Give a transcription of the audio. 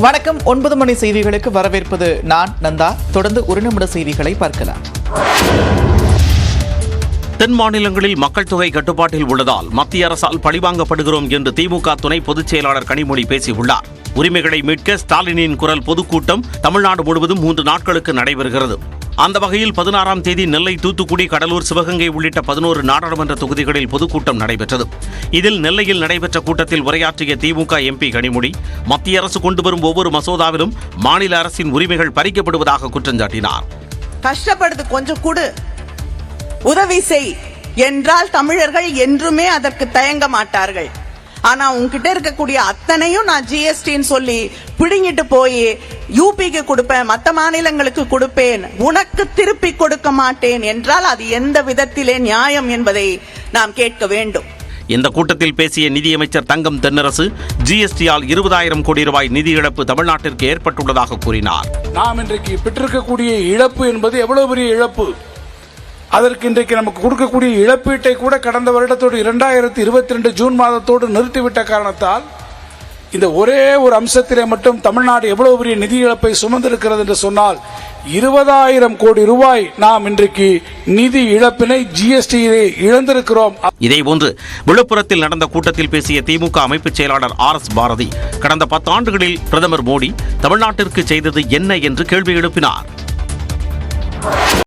வணக்கம். 9 மணி செய்திகளுக்கு வரவேற்பது நான் நந்தா. தொடர்ந்து ஒரு நிமிட செய்திகளை பார்க்கலாம். தென் மாநிலங்களில் மக்கள் தொகை கட்டுப்பாட்டில் உள்ளதால் மத்திய அரசால் பழிவாங்கப்படுகிறோம் என்று திமுக துணை பொதுச் செயலாளர் கனிமொழி பேசியுள்ளார். உரிமைகளை மீட்க ஸ்டாலினின் குரல் பொதுக்கூட்டம் தமிழ்நாடு முழுவதும் 3 நாட்களுக்கு நடைபெறுகிறது. அந்த வகையில் 16ஆம் தேதி நெல்லை, தூத்துக்குடி, கடலூர், சிவகங்கை உள்ளிட்ட 11 நாடாளுமன்ற தொகுதிகளில் பொதுக்கூட்டம் நடைபெற்றது. இதில் நெல்லையில் நடைபெற்ற கூட்டத்தில் உரையாற்றிய திமுக எம்பி கனிமொழி, மத்திய அரசு கொண்டு வரும் ஒவ்வொரு மசோதாவிலும் மாநில அரசின் உரிமைகள் பறிக்கப்படுவதாக குற்றம் சாட்டினார். கஷ்டப்படுது, கொஞ்சம் கூடு, உதவி செய் என்றால் தமிழர்கள் என்றுமே அதற்கு தயங்க மாட்டார்கள். ஆனா உங்ககிட்ட இருக்கக்கூடிய அத்தனையும் நான் ஜிஎஸ்டின்னு சொல்லி பிடுங்கிட்டு போய் யூபிக்கு கொடுப்பேன், மற்ற மாநிலங்களுக்கு கொடுப்பேன், உனக்கு திருப்பி கொடுக்க மாட்டேன் என்றால் அது எந்த விதத்திலே நியாயம் என்பதை நாம் கேட்க வேண்டும். இந்த கூட்டத்தில் பேசிய நிதியமைச்சர் தங்கம் தென்னரசு, ஜிஎஸ்டியால் 20,000 கோடி ரூபாய் நிதி இழப்பு தமிழ்நாட்டிற்கு ஏற்பட்டுள்ளதாக கூறினார். நாம் இன்றைக்கு பெற்றிருக்கக்கூடிய இழப்பு என்பது எவ்வளவு பெரிய இழப்பு. அதற்கு இன்றைக்கு நமக்கு கொடுக்கக்கூடிய இழப்பீட்டை கூட கடந்த வருடத்தோடு 2022 ஜூன் மாதத்தோடு நிறுத்திவிட்ட காரணத்தால் இந்த ஒரே ஒரு அம்சத்திலே மட்டும் தமிழ்நாடு எவ்வளவு பெரிய நிதி இழப்பை சுமந்திருக்கிறது என்று சொன்னால் 20,000 கோடி ரூபாய் நாம் இன்றைக்கு நிதி இழப்பினை ஜிஎஸ்டியிலே இழந்திருக்கிறோம். இதேபோன்று விழுப்புரத்தில் நடந்த கூட்டத்தில் பேசிய திமுக அமைப்பு செயலாளர் RS பாரதி, கடந்த 10 ஆண்டுகளில் பிரதமர் மோடி தமிழ்நாட்டிற்கு செய்தது என்ன என்று கேள்வி எழுப்பினார்.